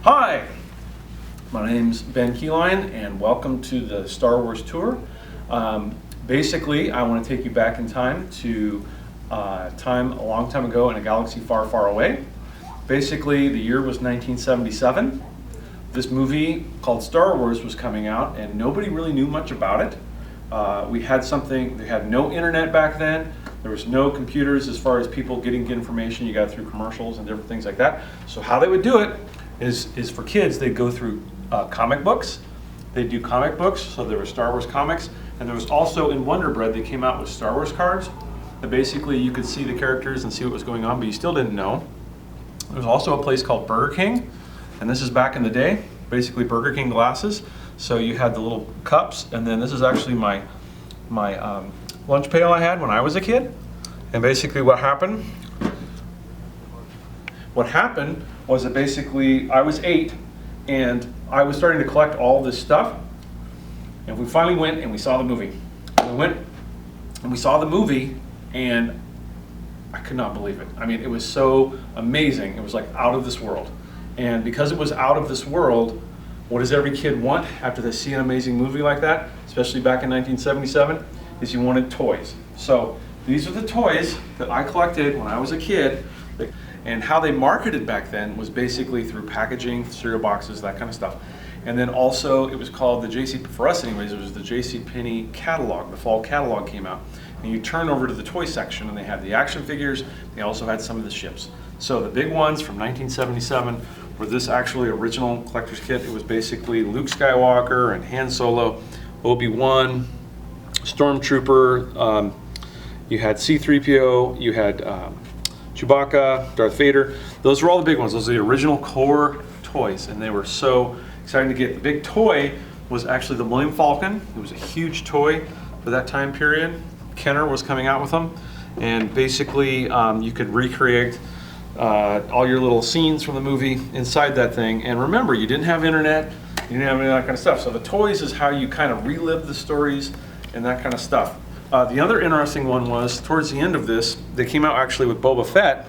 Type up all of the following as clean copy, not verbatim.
Hi, my name's Ben Keyline and welcome to the Star Wars Tour. Basically, I want to take you back in time to time a long time ago in a galaxy far, far away. Basically, the year was 1977. This movie called Star Wars was coming out and nobody really knew much about it. They had no internet back then. There was no computers as far as people getting information. You got through commercials and different things like that. So how they would do it is for kids, they'd go through comic books. They'd do comic books, so there were Star Wars comics. And there was also in Wonder Bread, they came out with Star Wars cards. That basically you could see the characters and see what was going on, but you still didn't know. There was also a place called Burger King, and this is back in the day, basically Burger King glasses. So you had the little cups, and then this is actually my lunch pail I had when I was a kid. And basically what happened was that basically I was 8 and I was starting to collect all this stuff, and we finally went and we saw the movie. We went and we saw the movie and I could not believe it. I mean, it was so amazing. It was like out of this world. And because it was out of this world, what does every kid want after they see an amazing movie like that, especially back in 1977, is you wanted toys. So these are the toys that I collected when I was a kid. And how they marketed back then was basically through packaging, cereal boxes, that kind of stuff. And then also it was called for us anyways, it was the JCPenney catalog. The fall catalog came out. And you turn over to the toy section and they had the action figures. They also had some of the ships. So the big ones from 1977 were this actually original collector's kit. It was basically Luke Skywalker and Han Solo, Obi-Wan, Stormtrooper, you had C-3PO, you had Chewbacca, Darth Vader. Those were all the big ones. Those are the original core toys, and they were so exciting to get. The big toy was actually the Millennium Falcon. It was a huge toy for that time period. Kenner was coming out with them, and basically you could recreate all your little scenes from the movie inside that thing. And remember, you didn't have internet, you didn't have any of that kind of stuff. So the toys is how you kind of relive the stories and that kind of stuff. The other interesting one was, towards the end of this, they came out actually with Boba Fett.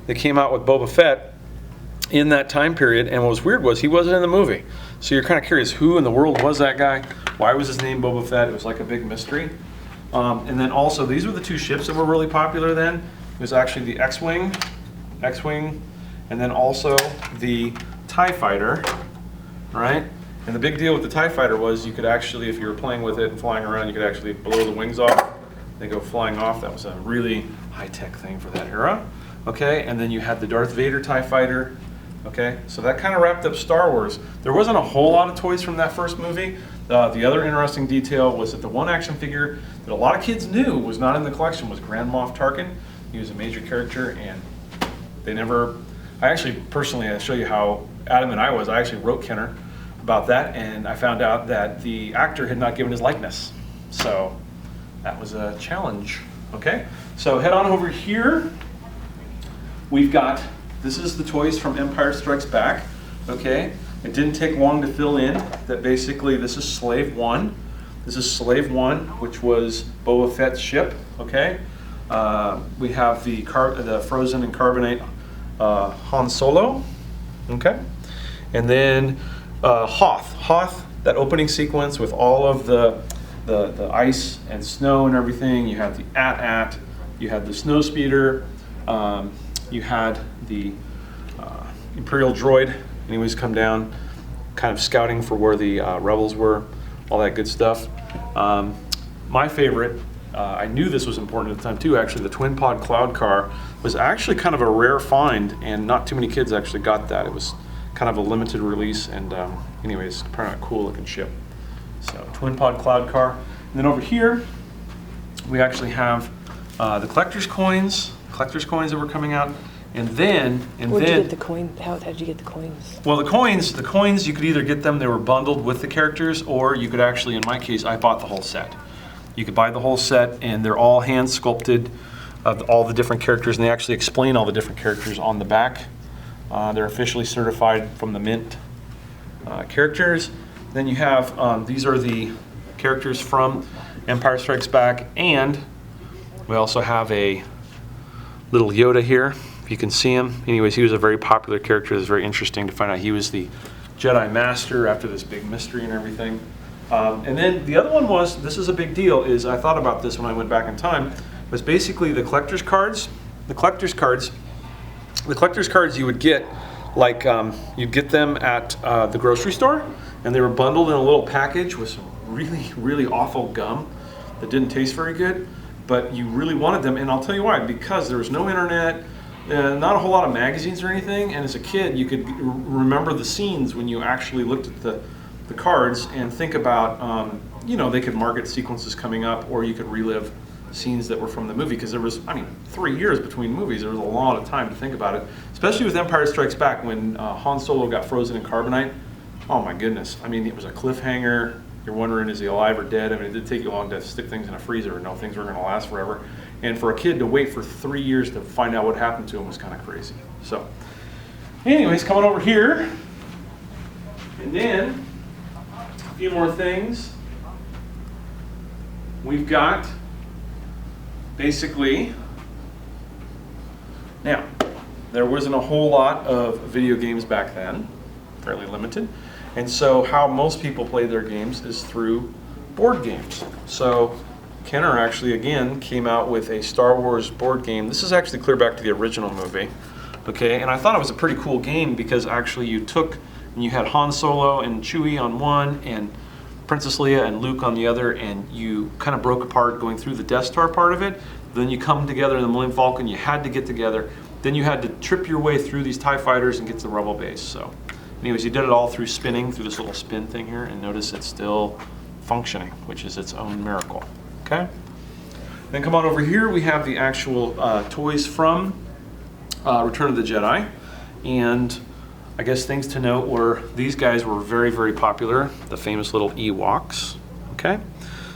They came out with Boba Fett in that time period, and what was weird was he wasn't in the movie. So you're kind of curious, who in the world was that guy? Why was his name Boba Fett? It was like a big mystery. And then also, these were the two ships that were really popular then. It was actually the X-Wing, and then also the TIE Fighter, right? And the big deal with the TIE Fighter was you could actually, if you were playing with it and flying around, you could actually blow the wings off. They go flying off. That was a really high-tech thing for that era. Okay, and then you had the Darth Vader TIE Fighter. Okay, so that kind of wrapped up Star Wars. There wasn't a whole lot of toys from that first movie. The other interesting detail was that the one action figure that a lot of kids knew was not in the collection was Grand Moff Tarkin. He was a major character, and they never, I actually personally, I'll show you how adamant I was. I actually wrote Kenner about that, and I found out that the actor had not given his likeness. So that was a challenge. Okay, so head on over here. We've got, this is the toys from Empire Strikes Back. Okay, it didn't take long to fill in that basically this is Slave One. This is Slave One, which was Boba Fett's ship. Okay, we have the frozen and carbonate Han Solo. Okay, and then Hoth, that opening sequence with all of the ice and snow and everything. You had the AT-AT, you had the snow speeder, you had the Imperial droid, anyways, come down, kind of scouting for where the rebels were, all that good stuff. My favorite, I knew this was important at the time too, actually, the Twin Pod Cloud Car was actually kind of a rare find, and not too many kids actually got that. It was kind of a limited release, and anyways, probably a cool looking ship. So Twin Pod Cloud Car. And then over here, we actually have the collector's coins that were coming out. And then Where'd you get the coin? How did you get the coins? Well, the coins, you could either get them, they were bundled with the characters, or you could actually, in my case, I bought the whole set. You could buy the whole set, and they're all hand sculpted of all the different characters, and they actually explain all the different characters on the back. They're officially certified from the Mint characters. Then you have, these are the characters from Empire Strikes Back, and we also have a little Yoda here if you can see him. Anyways, he was a very popular character. It was very interesting to find out he was the Jedi Master after this big mystery and everything. And then the other one was, this is a big deal, is I thought about this when I went back in time, was basically the collector's cards. The collector's cards you would get, like you'd get them at the grocery store, and they were bundled in a little package with some really, really awful gum that didn't taste very good, but you really wanted them, and I'll tell you why, because there was no internet, not a whole lot of magazines or anything, and as a kid you could remember the scenes when you actually looked at the cards and think about, you know, they could market sequences coming up, or you could relive scenes that were from the movie, because there was, I mean, 3 years between movies. There was a lot of time to think about it, especially with Empire Strikes Back when Han Solo got frozen in carbonite. Oh my goodness. I mean, it was a cliffhanger. You're wondering, is he alive or dead? I mean, it did take you long to stick things in a freezer and know things were going to last forever. And for a kid to wait for 3 years to find out what happened to him was kind of crazy. So, anyways, coming over here, and then a few more things. We've got basically, now, there wasn't a whole lot of video games back then, fairly limited. And so how most people play their games is through board games. So Kenner actually, again, came out with a Star Wars board game. This is actually clear back to the original movie. Okay, and I thought it was a pretty cool game because actually you took, and you had Han Solo and Chewie on one, and Princess Leia and Luke on the other, and you kind of broke apart going through the Death Star part of it. Then you come together in the Millennium Falcon, you had to get together. Then you had to trip your way through these TIE fighters and get to the Rebel base. So anyways, you did it all through spinning, through this little spin thing here, and notice it's still functioning, which is its own miracle. Okay? Then come on over here, we have the actual toys from Return of the Jedi. And I guess things to note were these guys were very, very popular, the famous little Ewoks. Okay?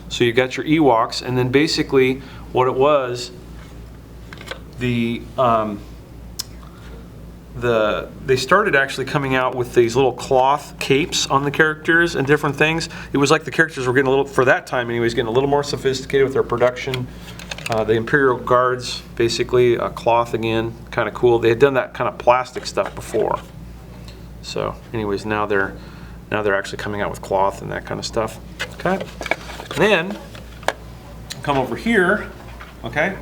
So you got your Ewoks, and then basically what it was, they started actually coming out with these little cloth capes on the characters and different things. It was like the characters were getting a little, for that time anyways, getting a little more sophisticated with their production. The Imperial Guards, basically, cloth again, kind of cool. They had done that kind of plastic stuff before. So anyways, now they're actually coming out with cloth and that kind of stuff. Okay? And then come over here, okay?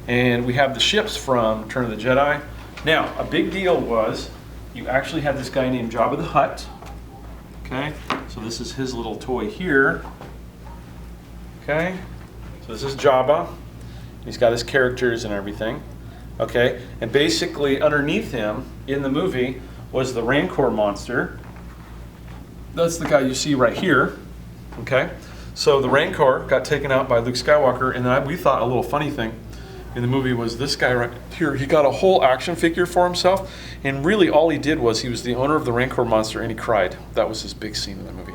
And we have the ships from Return of the Jedi. Now, a big deal was you actually had this guy named Jabba the Hutt. Okay? So this is his little toy here. Okay? So this is Jabba. He's got his characters and everything. Okay? And basically underneath him in the movie was the Rancor monster. That's the guy you see right here. Okay? So the Rancor got taken out by Luke Skywalker, and then we thought a little funny thing in the movie was this guy right here. He got a whole action figure for himself, and really all he did was he was the owner of the Rancor monster, and he cried. That was his big scene in the movie,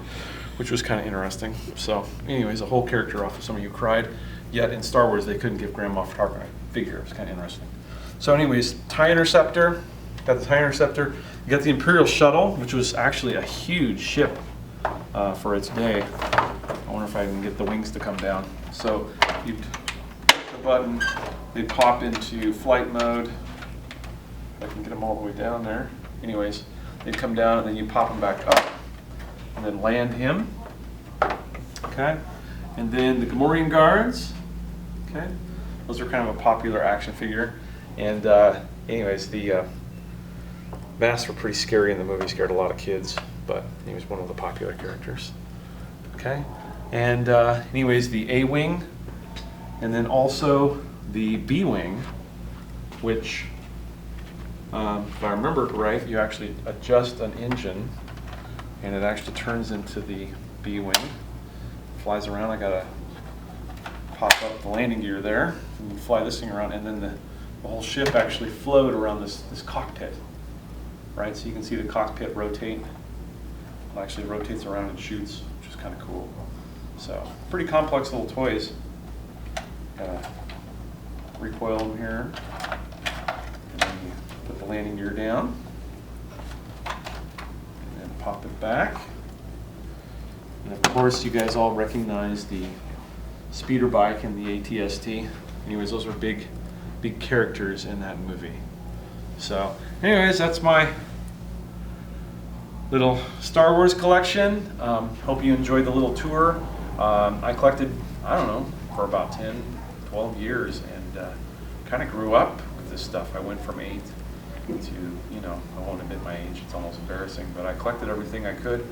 which was kind of interesting. So anyways, a whole character off of somebody who cried, yet in Star Wars they couldn't give Grand Moff Tarkin a figure. It was kind of interesting. So anyways, TIE Interceptor, got the TIE Interceptor. You got the Imperial Shuttle, which was actually a huge ship for its day. I wonder if I can get the wings to come down. So you push the button, they pop into flight mode. If I can get them all the way down there. Anyways, they'd come down and then you pop them back up and then land him. Okay? And then the Gamorrean Guards. Okay? Those are kind of a popular action figure. And anyways, the masks were pretty scary in the movie, scared a lot of kids, but he was one of the popular characters. Okay? And anyways, the A-Wing, and then also the B-Wing, which, if I remember right, you actually adjust an engine, and it actually turns into the B-Wing. Flies around. I gotta pop up the landing gear there, and you fly this thing around, and then the whole ship actually float around this cockpit. Right, so you can see the cockpit rotate. It actually rotates around and shoots, which is kind of cool. So, pretty complex little toys. Gotta recoil them here. And then you put the landing gear down. And then pop it back. And of course, you guys all recognize the speeder bike and the AT-ST. Anyways, those were big characters in that movie. So, anyways, that's my little Star Wars collection. Hope you enjoyed the little tour. I collected, I don't know, for about 10, 12 years, and kind of grew up with this stuff. I went from 8 to, I won't admit my age, it's almost embarrassing, but I collected everything I could